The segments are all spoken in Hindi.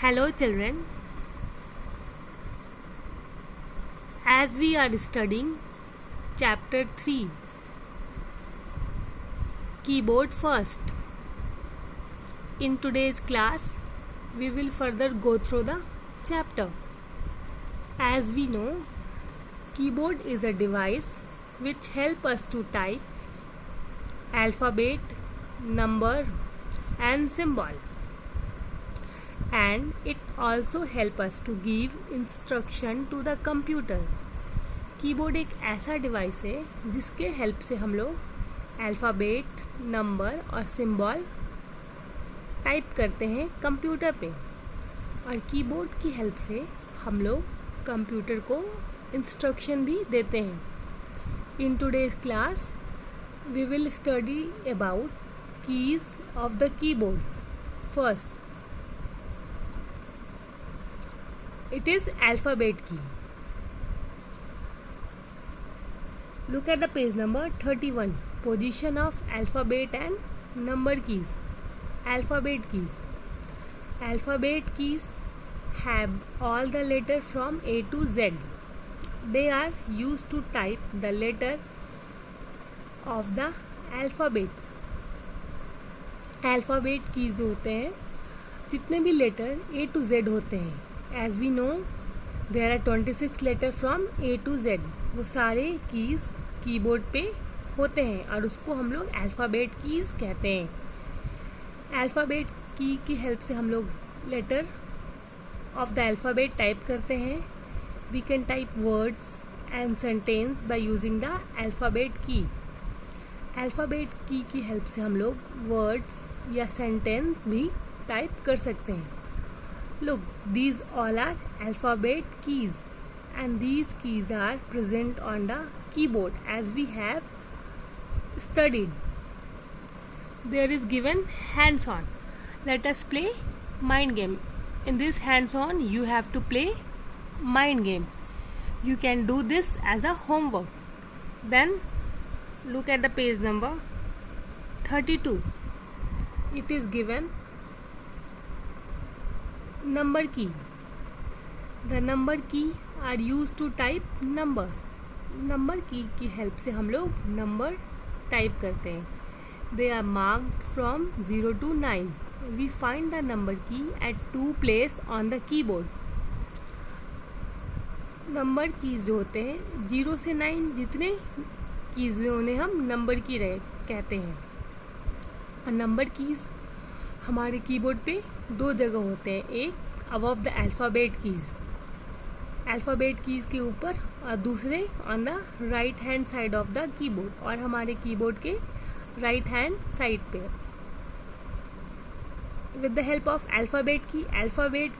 Hello children, as we are studying chapter 3, keyboard first. In today's class, we will further go through the chapter. As we know, keyboard is a device which help us to type alphabet, number and symbol. And it also help us to give instruction to the computer. Keyboard एक ऐसा डिवाइस है जिसके हेल्प से हम लोग अल्फ़ाबेट, नंबर और सिंबल टाइप करते हैं कंप्यूटर पे, और कीबोर्ड की हेल्प से हम लोग कंप्यूटर को इंस्ट्रक्शन भी देते हैं. In today's class we will study about keys of the keyboard. First, it is alphabet key. Look at the page number 31. Position of alphabet and number keys. Alphabet keys. Alphabet keys have all the letters from A to Z. They are used to type the letter of the alphabet. Alphabet keys होते हैं जितने भी लेटर A to Z होते हैं. As we know, there are 26 letters from A to Z. वो सारे कीज कीबोर्ड पे होते हैं और उसको हम लोग अल्फ़ाबेट कीज कहते हैं. अल्फ़ाबेट की हेल्प से हम लोग letter of the alphabet type करते हैं. We can type words and sentence by using the alphabet key. Alphabet की हेल्प से हम लोग वर्ड्स या सेंटेंस भी टाइप कर सकते हैं. Look, these all are alphabet keys, and these keys are present on the keyboard as we have studied. There is given hands-on. Let us play mind game. In this hands-on, you have to play mind game. You can do this as a homework. Then look at the page number 32. It is given number key. The number key are used to type number. Number key की हेल्प से हम लोग नंबर टाइप करते हैं. They are marked from 0 to 9. We find the number key at 2 places on the keyboard. Number keys जो होते हैं 0 से 9 जितने कीज हुए उन्हें हम नंबर की कहते हैं. और नंबर कीज हमारे कीबोर्ड पे दो जगह होते हैं. एक above the alphabet keys, alphabet keys के ऊपर, और दूसरे on the right hand side of the keyboard, और हमारे कीबोर्ड के राइट हैंड साइड पे. With the help of alphabet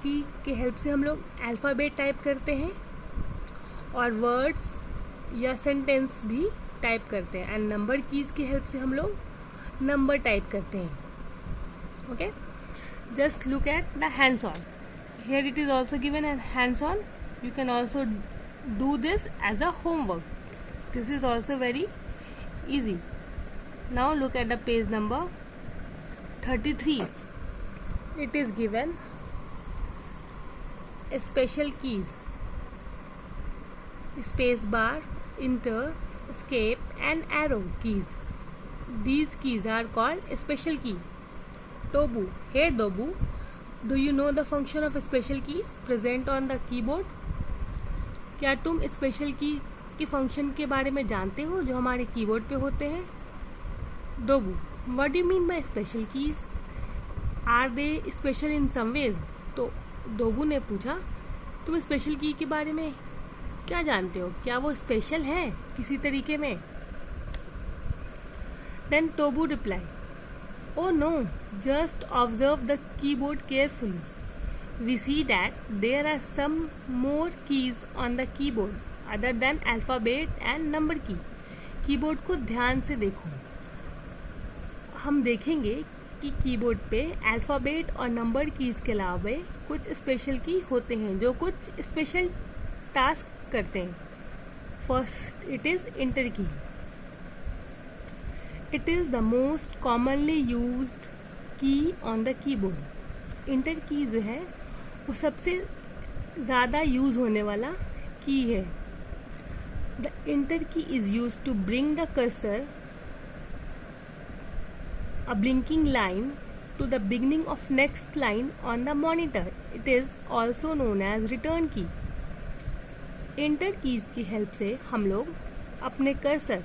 की के हेल्प से हम लोग अल्फ़ाबेट टाइप करते हैं और वर्ड्स या सेंटेंस भी टाइप करते हैं. एंड नंबर कीज की हेल्प से हम लोग नंबर टाइप करते हैं. Okay, just look at the hands-on. Here it is also given as hands-on. You can also do this as a homework. This is also very easy. Now look at the page number 33. It is given special keys: space bar, enter, escape and arrow keys. These keys are called special key. Dobu. Here Dobu, do you know the function of special keys present on the keyboard? क्या तुम स्पेशल की के फंक्शन के बारे में जानते हो जो हमारे कीबोर्ड पे होते हैं? Dobu, what do you mean by special keys? Are they special in some ways? तो दोबू ने पूछा, तुम स्पेशल की के बारे में क्या जानते हो? क्या वो स्पेशल है किसी तरीके में? Then Tobu replied, Oh no, just observe the keyboard carefully. We see that there are some more keys on the keyboard other than alphabet and number key. Keyboard को ध्यान से देखो. हम देखेंगे कि कीबोर्ड पे अल्फ़ाबेट और नंबर कीज के अलावा कुछ स्पेशल की होते हैं जो कुछ स्पेशल टास्क करते हैं. फर्स्ट, इट इज़ इंटर की. It is the most commonly used key on the keyboard. Inter की जो है वो सबसे ज़्यादा यूज़ होने वाला की है। The enter key is use to bring the cursor a blinking line to the beginning of next line on the monitor. It is also known as return key. Inter keys की हेल्प से हम लोग अपने कर्सर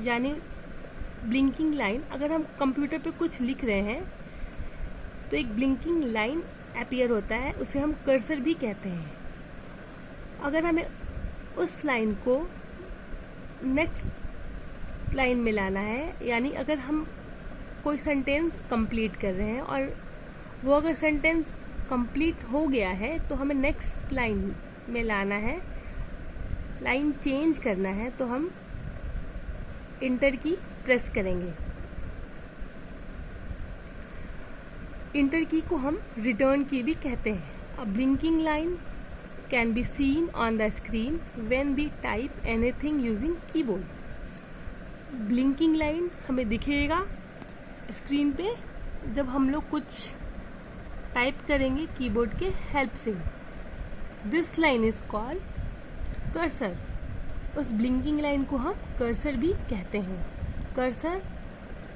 यानी ब्लिंकिंग लाइन, अगर हम कंप्यूटर पे कुछ लिख रहे हैं तो एक ब्लिंकिंग लाइन अपीयर होता है, उसे हम कर्सर भी कहते हैं। अगर हमें उस लाइन को नेक्स्ट लाइन में लाना है, यानी अगर हम कोई सेंटेंस कंप्लीट कर रहे हैं और वो अगर सेंटेंस कंप्लीट हो गया है तो हमें नेक्स्ट लाइन में लाना है, लाइन चेंज करना है, तो हम इंटर की प्रेस करेंगे। इंटर की को हम रिटर्न की भी कहते हैं। A blinking line can be seen on the screen when we type anything using keyboard. Blinking line हमें दिखेगा स्क्रीन पे जब हम लोग कुछ टाइप करेंगे कीबोर्ड के हेल्प से। This line is called cursor. उस ब्लिंकिंग लाइन को हम कर्सर भी कहते हैं। Cursor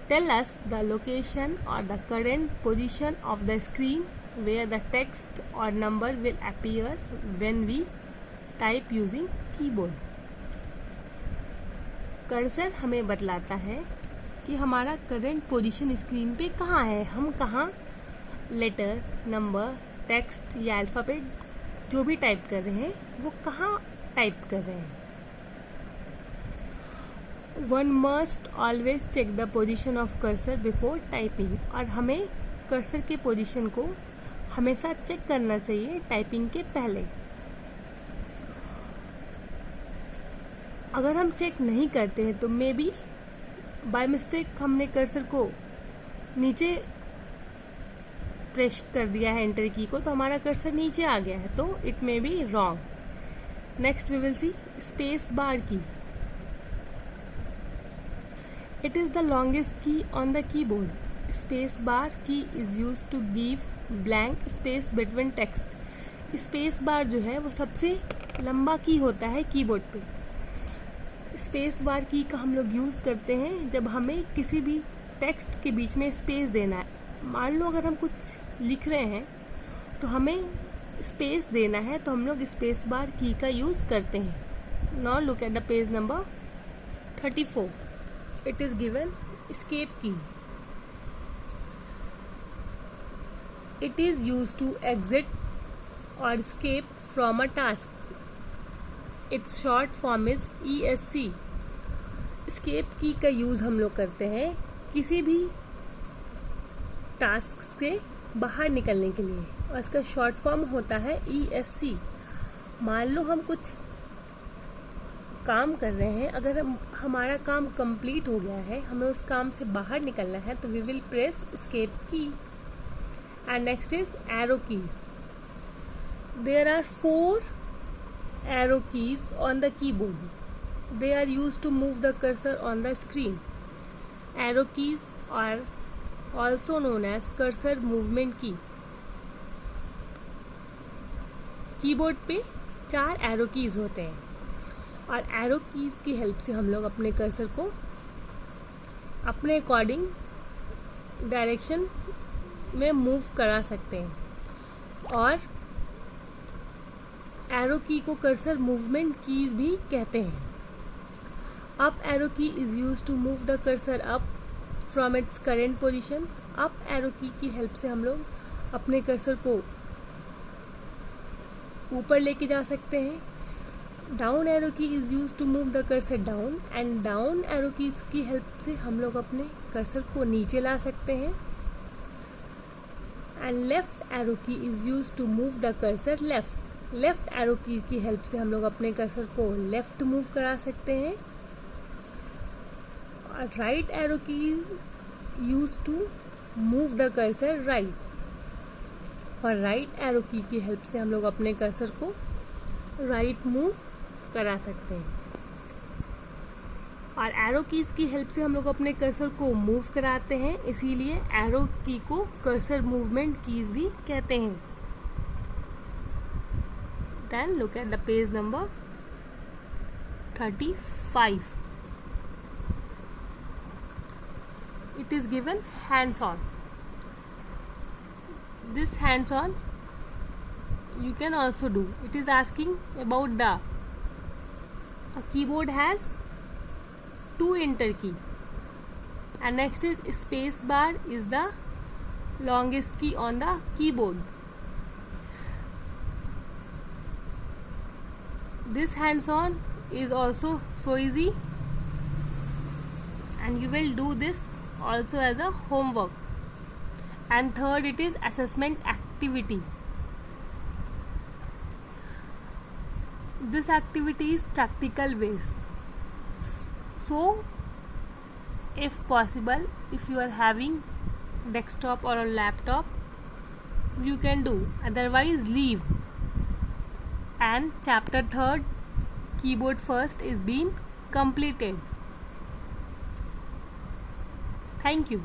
tell us the location और the current position of the screen where the text और number will appear when we type using keyboard. Cursor हमें बतलाता है कि हमारा करंट पोजीशन स्क्रीन पे कहाँ है, हम कहाँ लेटर, नंबर, टेक्स्ट या अल्फ़ाबेट जो भी टाइप कर रहे हैं वो कहाँ टाइप कर रहे हैं। One must always check the position of cursor before typing. और हमें कर्सर के पोजीशन को हमेशा चेक करना चाहिए टाइपिंग के पहले। अगर हम चेक नहीं करते हैं तो मे बी बाय मिस्टेक हमने कर्सर को नीचे प्रेस कर दिया है एंटर की को, तो हमारा कर्सर नीचे आ गया है, तो it may be wrong. Next we will see space bar key. It is the longest key on the keyboard. Space bar key is use to give blank space between text. Space bar जो है वो सबसे लंबा की होता है कीबोर्ड पे। स्पेस बार की का हम लोग यूज़ करते हैं जब हमें किसी भी टेक्स्ट के बीच में स्पेस देना है। मान लो अगर हम कुछ लिख रहे हैं तो हमें स्पेस देना है, तो हम लोग स्पेस बार की का यूज़ करते हैं। Now look at the page number 34। It is given escape key. It is use to exit और escape from a task. Its short form is ESC। Escape key का यूज़ हम लोग करते हैं किसी भी टास्क से बाहर निकलने के लिए, और इसका शॉर्ट फॉर्म होता है ESC। मान लो हम कुछ काम कर रहे हैं, अगर हमारा काम कंप्लीट हो गया है, हमें उस काम से बाहर निकलना है, तो we will press escape key. And next is arrow key. There are 4 arrow keys on the keyboard. They are used to move the cursor on the screen. Arrow keys are also known as cursor movement key. Keyboard पे 4 एरो कीज होते हैं और एरो कीज की हेल्प से हम लोग अपने कर्सर को अपने अकॉर्डिंग डायरेक्शन में मूव करा सकते हैं। और एरो की को कर्सर मूवमेंट कीज भी कहते हैं। Up arrow key is use to move the cursor up from its current position. Up arrow की हेल्प से हम लोग अपने कर्सर को ऊपर लेके जा सकते हैं। Down arrow key is use to move the cursor down, and down arrow की हेल्प से हम लोग अपने कर्सर को नीचे ला सकते हैं। And left arrow key is use to move the cursor left. Left arrow की हेल्प से हम लोग अपने कर्सर को लेफ्ट मूव करा सकते हैं। और right arrow key use to move the cursor right. और राइट एरो की हेल्प से हम लोग अपने कर्सर को राइट मूव करा सकते हैं। और एरो कीज की हेल्प से हम लोग अपने कर्सर को मूव कराते हैं, इसीलिए एरो की को कर्सर मूवमेंट कीज भी कहते हैं। Then look at the page number 35. It is given hands-on. This hands-on you can also do. It is asking about a keyboard has 2 enter key, and next is space bar is the longest key on the keyboard. This hands-on is also so easy, and you will do this also as a homework. And third, it is assessment activity. This activity is practical based, so if possible, if you are having desktop or a laptop, you can do, otherwise leave. And chapter 3rd, keyboard first, is being completed. Thank you.